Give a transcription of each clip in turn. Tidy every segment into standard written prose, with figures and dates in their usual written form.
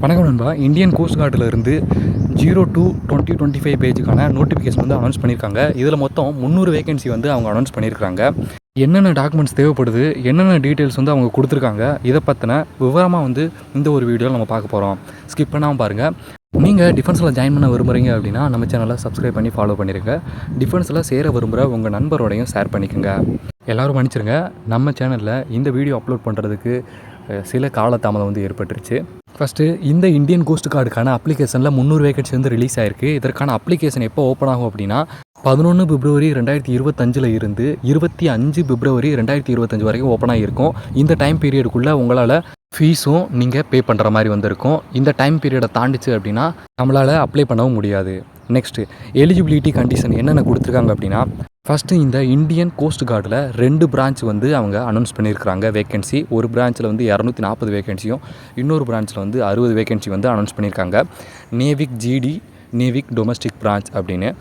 வணக்கம் நண்பா. Indian cost கார்டில் இருந்து 0 to 2025 பேஜுக்கான நோட்டிஃபிகேஷன் வந்து அனௌன்ஸ் பண்ணியிருக்காங்க. இதில் மொத்தம் 300 வேகன்சி வந்து அவங்க அனௌன்ஸ் பண்ணியிருக்காங்க. என்னென்ன டாக்குமெண்ட்ஸ் தேவைப்படுது, என்னென்ன டீட்டெயில்ஸ் வந்து அவங்க கொடுத்துருக்காங்க, இதை பற்றின விவரமாக வந்து இந்த ஒரு வீடியோவில் நம்ம பார்க்க போகிறோம். ஸ்கிப் பண்ணாமல் பாருங்கள். நீங்கள் டிஃபென்ஸில் ஜாயின் பண்ண விரும்புகிறீங்க அப்படின்னா நம்ம சேனலை சப்ஸ்கிரைப் பண்ணி ஃபாலோ பண்ணிடுங்க. டிஃபென்ஸில் சேர விரும்புகிற உங்கள் நண்பரோடையும் ஷேர் பண்ணிக்கோங்க. எல்லோரும் மன்னிச்சிருங்க, நம்ம சேனலில் இந்த வீடியோ அப்லோட் பண்ணுறதுக்கு சில காலதாமதம் வந்து ஏற்பட்டுருச்சு. ஃபஸ்ட்டு இந்த இந்தியன் கோஸ்ட் கார்டுக்கான அப்ளிகேஷனில் 300 வேகன்சி வந்து ரிலீஸ் ஆயிருக்கு. இதற்கான அப்ளிகேஷன் எப்போ ஓப்பன் ஆகும் அப்படின்னா 11 பிப்ரவரி 2025 இருந்து 25 பிப்ரவரி 2025 வரைக்கும் ஓப்பன் ஆகிருக்கும். இந்த டைம் பீரியடுக்குள்ளே உங்களால் ஃபீஸும் நீங்கள் பே பண்ணுற மாதிரி வந்திருக்கும். இந்த டைம் பீரியடை தாண்டிச்சு அப்படின்னா நம்மளால் அப்ளை பண்ணவும் முடியாது. நெக்ஸ்ட்டு எலிஜிபிலிட்டி கண்டிஷன் என்னென்ன கொடுத்துருக்காங்க அப்படின்னா, ஃபஸ்ட்டு இந்த இந்தியன் கோஸ்ட் கார்டில் 2 பிரான்ச் வந்து அவங்க அனௌன்ஸ் பண்ணியிருக்கிறாங்க வேகன்சி. ஒரு பிரான்ச்சில் வந்து 240 வேகன்சியும், இன்னொரு பிரான்ச்சில் வந்து 60 வேகன்சி வந்து அனௌன்ஸ் பண்ணியிருக்காங்க. Navik GD, Navik domestic branch அப்படின்னு.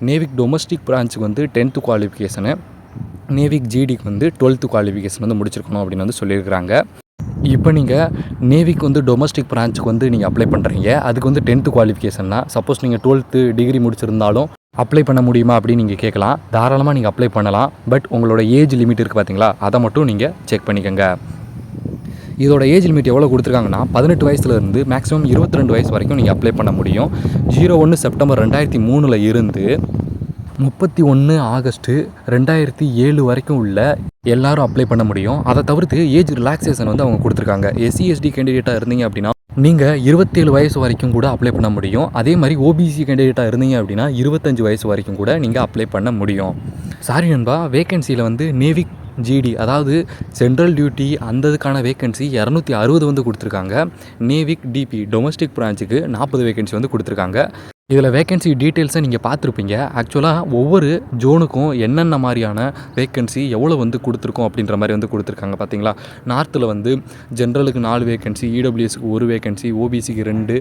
நேவிக் டொமஸ்டிக் பிரான்ச்சுக்கு வந்து 10th குவாலிஃபிகேஷனு, நேவிக் ஜிடிக்கு வந்து 12th குவாலிஃபிகேஷன் வந்து முடிச்சிருக்கணும் அப்படின்னு வந்து சொல்லியிருக்கிறாங்க. இப்போ நீங்கள் நேவிக்கு வந்து டொமஸ்டிக் பிரான்ச்சுக்கு வந்து நீங்கள் அப்ளை பண்ணுறீங்க. அதுக்கு வந்து 10th குவாலிஃபிகேஷன்னா, சப்போஸ் நீங்கள் 12th டிகிரி முடிச்சிருந்தாலும் அப்ளை பண்ண முடியுமா அப்படின்னு நீங்கள் கேட்கலாம். தாராளமாக நீங்கள் அப்ளை பண்ணலாம். பட் உங்களோட ஏஜ் லிமிட் இருக்குது பார்த்தீங்களா, அதை மட்டும் நீங்கள் செக் பண்ணிக்கோங்க. இதோட ஏஜ் லிமிட் எவ்வளோ கொடுத்துருக்காங்கன்னா 18 வயசுலேருந்து மேக்ஸிமம் 22 வயசு வரைக்கும் நீங்கள் அப்ளை பண்ண முடியும். 01 செப்டம்பர் 2003 இருந்து 31 ஆகஸ்ட்டு 2007 வரைக்கும் உள்ள எல்லாரும் அப்ளை பண்ண முடியும். அதை தவிர்த்து ஏஜ் ரிலாக்ஸேஷன் வந்து அவங்க கொடுத்துருக்காங்க. எஸ்சி எஸ்டி கேண்டிடேட்டாக இருந்தீங்க அப்படின்னா நீங்கள் 27 வயசு வரைக்கும் கூட அப்ளை பண்ண முடியும். அதே மாதிரி ஓபிசி கேண்டிடேட்டாக இருந்தீங்க அப்படின்னா 25 வயசு வரைக்கும் கூட நீங்கள் அப்ளை பண்ண முடியும். சாரி நண்பா, வேகன்சியில் வந்து நேவிக் ஜிடி அதாவது சென்ட்ரல் டியூட்டி அந்த இதுக்கான வேகன்சி 260 வந்து கொடுத்துருக்காங்க. நேவிக் டிபி டொமஸ்டிக் பிரான்ச்சுக்கு 40 வேகன்சி வந்து கொடுத்துருக்காங்க. இதில் வேகன்சி டீட்டெயில்ஸை நீங்கள் பார்த்துருப்பீங்க. ஆக்சுவலாக ஒவ்வொரு ஜோனுக்கும் என்னென்ன மாதிரியான வேகன்சி எவ்வளோ வந்து கொடுத்துருக்கோம் அப்படின்ற மாதிரி வந்து கொடுத்துருக்காங்க பார்த்தீங்களா. நார்த்தில் வந்து ஜென்ரலுக்கு 4 வேகன்சி, இடபிள்யூஎஸ்க்கு 1 வேகன்சி, ஓபிசிக்கு 2,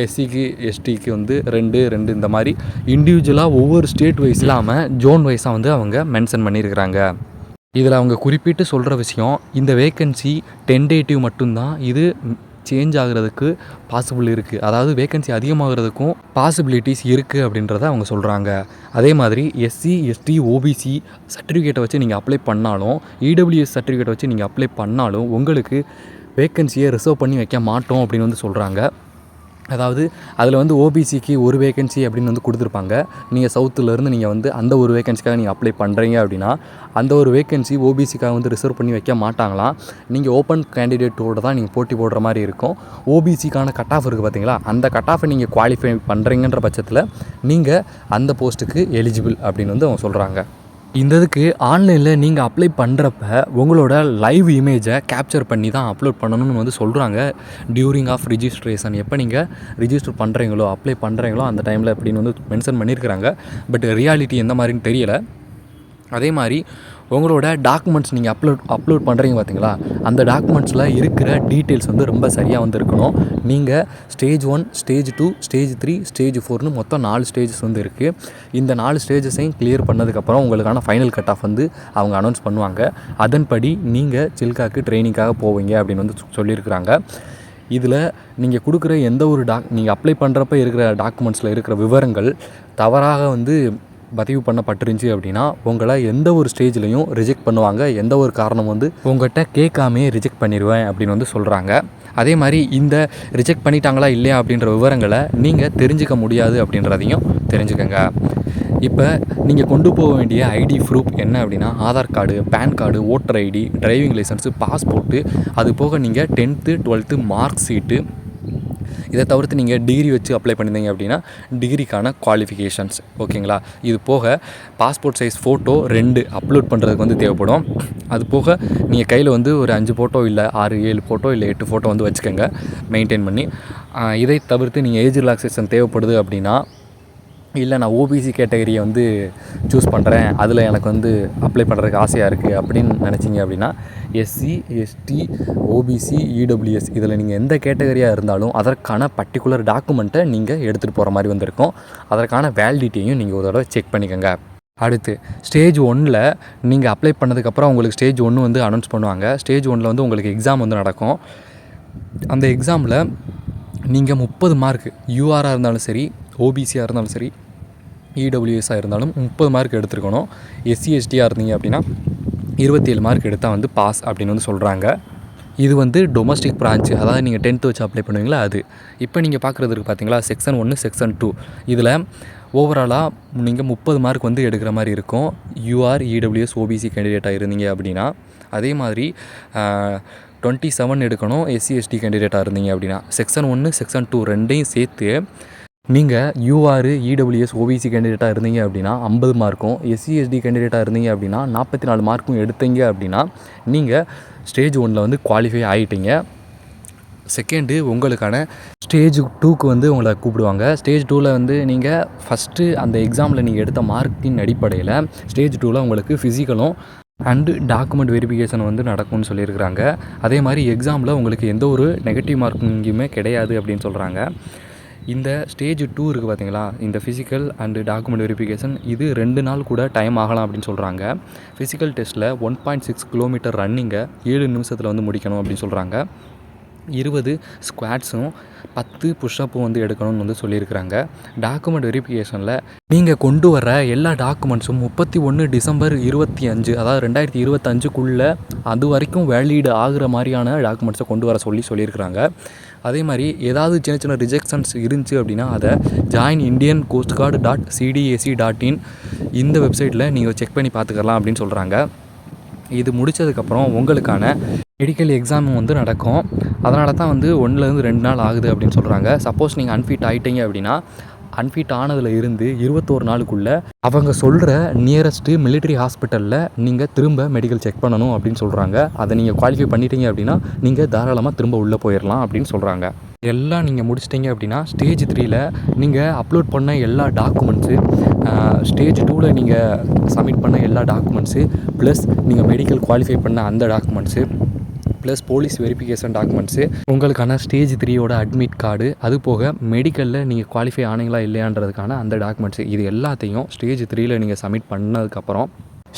எஸ்சிக்கு எஸ்டிக்கு வந்து 2 இந்த மாதிரி இண்டிவிஜுவலாக ஒவ்வொரு ஸ்டேட் வைஸ் இல்லாமல் ஜோன் வைஸாக வந்து அவங்க மென்ஷன் பண்ணியிருக்கிறாங்க. இதில் அவங்க குறிப்பிட்டு சொல்கிற விஷயம், இந்த வேகன்சி டென்டேட்டிவ் மட்டும்தான். இது சேஞ்ச் ஆகிறதுக்கு பாசிபிள் இருக்குது. அதாவது வேகன்சி அதிகமாகிறதுக்கும் பாசிபிலிட்டிஸ் இருக்குது அப்படின்றத அவங்க சொல்கிறாங்க. அதே மாதிரி எஸ்சி எஸ்டி ஓபிசி சர்டிஃபிகேட்டை வச்சு நீங்கள் அப்ளை பண்ணாலும், இடபிள்யூஎஸ் சர்டிஃபிகேட்டை வச்சு நீங்கள் அப்ளை பண்ணாலும் உங்களுக்கு வேகன்சியை ரிசர்வ் பண்ணி வைக்க மாட்டோம் அப்படின்னு வந்து சொல்கிறாங்க. அதாவது அதில் வந்து ஓபிசிக்கு 1 வேகன்சி அப்படின்னு வந்து கொடுத்துருப்பாங்க. நீங்கள் சவுத்துலேருந்து நீங்கள் வந்து அந்த ஒரு வேகன்சிக்காக நீங்கள் அப்ளை பண்ணுறீங்க அப்படின்னா அந்த ஒரு வேகன்சி ஓபிசிக்காக வந்து ரிசர்வ் பண்ணி வைக்க மாட்டாங்களாம். நீங்கள் ஓப்பன் கேண்டிடேட்டோடு தான் நீங்கள் போட்டி போடுற மாதிரி இருக்கும். ஓபிசிக்கான கட் ஆஃப் இருக்குது பார்த்தீங்களா, அந்த கட் ஆஃபை நீங்கள் குவாலிஃபை பண்ணுறீங்கன்ற பட்சத்தில் நீங்கள் அந்த போஸ்ட்டுக்கு எலிஜிபிள் அப்படின்னு வந்து அவங்க சொல்கிறாங்க. இந்த இதுக்கு ஆன்லைனில் நீங்கள் அப்ளை பண்ணுறப்ப உங்களோட லைவ் இமேஜை கேப்சர் பண்ணி தான் அப்லோட் பண்ணணும்னு வந்து சொல்கிறாங்க. டியூரிங் ஆஃப் ரிஜிஸ்ட்ரேஷன், எப்போ நீங்கள் ரிஜிஸ்டர் பண்ணுறீங்களோ அப்ளை பண்ணுறீங்களோ அந்த டைமில் அப்படின்னு வந்து மென்ஷன் பண்ணியிருக்கிறாங்க. பட் ரியாலிட்டி எந்த மாதிரின்னு தெரியலை. அதே மாதிரி உங்களோட டாக்குமெண்ட்ஸ் நீங்கள் அப்லோட் பண்ணுறீங்க பார்த்தீங்களா, அந்த டாக்குமெண்ட்ஸில் இருக்கிற டீட்டெயில்ஸ் வந்து ரொம்ப சரியாக வந்து இருக்கணும். நீங்கள் ஸ்டேஜ் 1, ஸ்டேஜ் 2, ஸ்டேஜ் 3, ஸ்டேஜ் 4னு மொத்தம் 4 ஸ்டேஜஸ் வந்து இருக்குது. இந்த 4 ஸ்டேஜஸையும் கிளியர் பண்ணதுக்கப்புறம் உங்களுக்கான ஃபைனல் கட் ஆஃப் வந்து அவங்க அனௌன்ஸ் பண்ணுவாங்க. அதன்படி நீங்கள் சில்காக்கு ட்ரைனிங்காக போவீங்க அப்படின்னு வந்து சொல்லியிருக்கிறாங்க. இதில் நீங்கள் கொடுக்குற எந்த ஒரு நீங்கள் அப்ளை பண்ணுறப்ப இருக்கிற டாக்குமெண்ட்ஸில் இருக்கிற விவரங்கள் தவறாக வந்து பதிவு பண்ணப்பட்டிருந்துச்சு அப்படின்னா உங்களை எந்த ஒரு ஸ்டேஜ்லையும் ரிஜெக்ட் பண்ணுவாங்க. எந்த ஒரு காரணம் வந்து உங்கள்கிட்ட கேட்காமே ரிஜெக்ட் பண்ணிடுவேன் அப்படின்னு வந்து சொல்கிறாங்க. அதே மாதிரி இந்த ரிஜெக்ட் பண்ணிட்டாங்களா இல்லையா அப்படின்ற விவரங்களை நீங்கள் தெரிஞ்சுக்க முடியாது அப்படின்றதையும் தெரிஞ்சுக்கங்க. இப்போ நீங்கள் கொண்டு போக வேண்டிய ஐடி ப்ரூஃப் என்ன அப்படின்னா Aadhaar card, PAN card, voter ID, driving license, passport, அது போக நீங்கள் 10th 12th மார்க் ஷீட்டு, இதை தவிர்த்து நீங்கள் டிகிரி வச்சு அப்ளை பண்ணியிருந்தீங்க அப்படின்னா டிகிரிக்கான குவாலிஃபிகேஷன்ஸ், ஓகேங்களா. இது போக பாஸ்போர்ட் சைஸ் ஃபோட்டோ 2 அப்லோட் பண்ணுறதுக்கு வந்து தேவைப்படும். அது போக நீங்கள் கையில் வந்து ஒரு 5 ஃபோட்டோ இல்லை 6 7 ஃபோட்டோ இல்லை 8 ஃபோட்டோ வந்து வச்சுக்கோங்க மெயின்டைன் பண்ணி. இதை தவிர்த்து நீங்கள் ஏஜ் ரிலாக்ஸேஷன் தேவைப்படுது அப்படின்னா, இல்லை நான் ஓபிசி கேட்டகரியை வந்து சூஸ் பண்ணுறேன், அதில் எனக்கு வந்து அப்ளை பண்ணுறதுக்கு ஆசையாக இருக்குது அப்படின்னு நினச்சிங்க அப்படின்னா எஸ்சி எஸ்டி ஓபிசி இடபிள்யூஎஸ் இதில் நீங்கள் எந்த கேட்டகரியாக இருந்தாலும் அதற்கான பர்டிகுலர் டாக்குமெண்ட்டை நீங்கள் எடுத்துகிட்டு போகிற மாதிரி வந்திருக்கும். அதற்கான வேலிடிட்டியையும் நீங்கள் ஒரு தடவை செக் பண்ணிக்கோங்க. அடுத்து ஸ்டேஜ் 1ல் நீங்கள் அப்ளை பண்ணதுக்கப்புறம் உங்களுக்கு ஸ்டேஜ் 1 வந்து அனௌன்ஸ் பண்ணுவாங்க. ஸ்டேஜ் 1ல் வந்து உங்களுக்கு எக்ஸாம் வந்து நடக்கும். அந்த எக்ஸாமில் நீங்கள் 30 மார்க் யூஆராக இருந்தாலும் சரி, ஓபிசியாக இருந்தாலும் சரி, இடபிள்யூஎஸ்ஸாக இருந்தாலும் 30 மார்க் எடுத்துருக்கணும். எஸ்சி எஸ்டியாக இருந்தீங்க அப்படின்னா 27 மார்க் எடுத்தால் வந்து பாஸ் அப்படின்னு வந்து சொல்கிறாங்க. இது வந்து டொமஸ்டிக் பிரான்ச்சு, அதாவது நீங்கள் 10th வச்சு அப்ளை பண்ணுவீங்களா அது. இப்போ நீங்கள் பார்க்குறது இருக்குது பார்த்தீங்களா, செக்ஷன் 1 செக்ஷன் 2. இதில் ஓவராலாக நீங்கள் 30 மார்க் வந்து எடுக்கிற மாதிரி இருக்கும் யூஆர் இடபிள்யூஎஸ் ஓபிசி கேண்டிடேட்டாக இருந்தீங்க அப்படின்னா. அதே மாதிரி 27 எடுக்கணும் எஸ்சி எஸ்டி கேண்டிடேட்டாக இருந்தீங்க அப்படின்னா. செக்ஷன் 1 செக்ஷன் 2 ரெண்டையும் சேர்த்து நீங்கள் யூஆர் இடபிள்யூஎஸ் ஓபிசி கேண்டிடேட்டாக இருந்தீங்க அப்படின்னா 50 மார்க்கும், எஸ்சி எஸ்டி கேண்டிடேட்டாக இருந்தீங்க அப்படின்னா 44 மார்க்கும் எடுத்தீங்க அப்படின்னா நீங்கள் ஸ்டேஜ் 1 வந்து குவாலிஃபை ஆகிட்டீங்க. செகண்டு உங்களுக்கான ஸ்டேஜ் 2க்கு வந்து உங்களை கூப்பிடுவாங்க. ஸ்டேஜ் 2வில் வந்து நீங்கள் ஃபஸ்ட்டு அந்த எக்ஸாமில் நீங்கள் எடுத்த மார்க்கின் அடிப்படையில் ஸ்டேஜ் 2வில் உங்களுக்கு ஃபிசிக்கலும் அண்டு டாக்குமெண்ட் வெரிஃபிகேஷன் வந்து நடக்கும்னு சொல்லியிருக்கிறாங்க. அதே மாதிரி எக்ஸாமில் உங்களுக்கு எந்த ஒரு நெகட்டிவ் மார்க்கிங்குமே கிடையாது அப்படின்னு சொல்கிறாங்க. இந்த ஸ்டேஜ் 2 இருக்குது பார்த்தீங்களா, இந்த ஃபிசிக்கல் அண்டு டாக்குமெண்ட் வெரிஃபிகேஷன், இது 2 நாள் கூட டைம் ஆகலாம் அப்படின்னு சொல்கிறாங்க. ஃபிசிக்கல் டெஸ்ட்டில் 1.6 கிலோமீட்டர் ரன்னிங்கை 7 நிமிஷத்தில் வந்து முடிக்கணும் அப்படின்னு சொல்கிறாங்க. 20 ஸ்குவாட்ஸும் 10 புஷ்அப்பும் வந்து எடுக்கணும்னு வந்து சொல்லியிருக்கிறாங்க. டாக்குமெண்ட் வெரிஃபிகேஷனில் நீங்கள் கொண்டு வர எல்லா டாக்குமெண்ட்ஸும் 31 டிசம்பர் 25, அதாவது 2025க்குள்ளே அது வரைக்கும் வேலிட் ஆகுற மாதிரியான டாக்குமெண்ட்ஸை கொண்டு வர சொல்லியிருக்கிறாங்க. அதே மாதிரி ஏதாவது சின்ன சின்ன ரிஜெக்ஷன்ஸ் இருந்துச்சு அப்படின்னா அதை joinIndiancoastguard.cdac.in இந்த வெப்சைட்டில் நீங்கள் செக் பண்ணி பார்த்துக்கலாம் அப்படின்னு சொல்கிறாங்க. இது முடித்ததுக்கப்புறம் உங்களுக்கான மெடிக்கல் எக்ஸாம் வந்து நடக்கும். அதனால தான் வந்து 1லேருந்து 2 நாள் ஆகுது அப்படின்னு சொல்கிறாங்க. சப்போஸ் நீங்கள் அன்ஃபிட் ஆகிட்டீங்க அப்படின்னா அன்ஃபிட் ஆனதில் இருந்து 21 நாளுக்குள்ளே அவங்க சொல்கிற நியரஸ்ட்டு மிலிட்ரி ஹாஸ்பிட்டலில் நீங்கள் திரும்ப மெடிக்கல் செக் பண்ணணும் அப்படின்னு சொல்கிறாங்க. அதை நீங்கள் குவாலிஃபை பண்ணிட்டீங்க அப்படின்னா நீங்கள் தாராளமாக திரும்ப உள்ளே போயிடலாம் அப்படின்னு சொல்கிறாங்க. எல்லாம் நீங்கள் முடிச்சிட்டிங்க அப்படின்னா ஸ்டேஜ் 3ல் நீங்கள் அப்லோட் பண்ண எல்லா டாக்குமெண்ட்ஸு, ஸ்டேஜ் 2வில் நீங்கள் சப்மிட் பண்ண எல்லா டாக்குமெண்ட்ஸு, ப்ளஸ் நீங்கள் மெடிக்கல் குவாலிஃபை பண்ண அந்த documents, plus police verification documents, உங்களுக்கான ஸ்டேஜ் 3யோட அட்மிட் கார்டு, அது போக மெடிக்கலில் நீங்கள் குவாலிஃபை ஆனீங்களா இல்லையான்றதுக்கான அந்த டாக்குமெண்ட்ஸு, இது எல்லாத்தையும் ஸ்டேஜ் 3யில் நீங்கள் சப்மிட் பண்ணதுக்கப்புறம்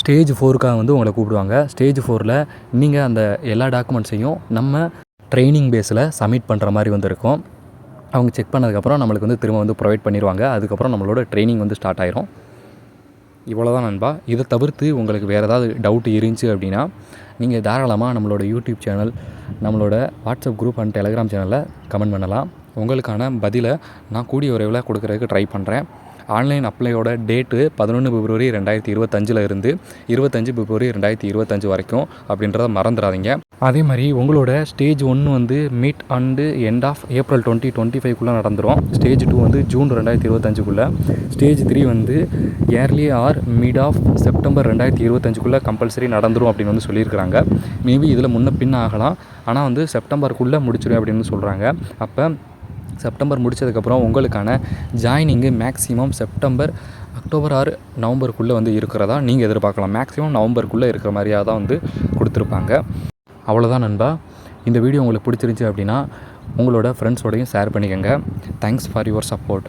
ஸ்டேஜ் 4க்காக வந்து உங்களை கூப்பிடுவாங்க. ஸ்டேஜ் 4ல் நீங்கள் அந்த எல்லா டாக்குமெண்ட்ஸையும் நம்ம ட்ரைனிங் பேஸில் சப்மிட் பண்ணுற மாதிரி வந்துருக்கும். அவங்க செக் பண்ணதுக்கப்புறம் நம்மளுக்கு வந்து திரும்ப வந்து ப்ரொவைட் பண்ணிடுவாங்க. அதுக்கப்புறம் நம்மளோட ட்ரைனிங் வந்து ஸ்டார்ட் ஆயிரும். இவ்வளோதான் நண்பா. இதை தவிர்த்து உங்களுக்கு வேறு ஏதாவது டவுட் இருந்துச்சு அப்படின்னா நீங்கள் தாராளமாக நம்மளோட யூடியூப் சேனல், நம்மளோட வாட்ஸ்அப் குரூப் அண்ட் டெலகிராம் சேனலில் கமெண்ட் பண்ணலாம். உங்களுக்கான பதிலை நான் கூடிய விரைவில் கொடுக்குறதுக்கு ட்ரை பண்ணுறேன். ஆன்லைன் அப்ளையோட டேட்டு 11 பிப்ரவரி 2025 இருந்து 25 பிப்ரவரி 2025 வரைக்கும் அப்படின்றத மறந்துடாதீங்க. அதே மாதிரி உங்களோட ஸ்டேஜ் 1 வந்து mid and end of April 2025 நடந்துடும். ஸ்டேஜ் 2 வந்து ஜூன் 2025 ஸ்டேஜ் 3 வந்து early or mid of September 2025 compulsory நடந்துடும் அப்படின்னு வந்து சொல்லியிருக்கிறாங்க. மேபி இதில் முன்ன பின் ஆகலாம், ஆனால் வந்து செப்டம்பருக்குள்ளே முடிச்சிடும் அப்படின்னு சொல்கிறாங்க. அப்போ செப்டம்பர் முடித்ததுக்கப்புறம் உங்களுக்கான ஜாயினிங்கு மேக்ஸிமம் அக்டோபர் ஆர் நவம்பருக்குள்ளே வந்து இருக்கிறதா நீங்கள் எதிர்பார்க்கலாம். மேக்ஸிமம் நவம்பருக்குள்ளே இருக்கிற மாதிரியாக தான் வந்து கொடுத்துருப்பாங்க. அவ்வளோதான் நண்பா. இந்த வீடியோ உங்களுக்கு பிடிச்சிருந்துச்சி அப்படின்னா உங்களோட ஃப்ரெண்ட்ஸோடையும் ஷேர் பண்ணிக்கோங்க. Thanks for your support.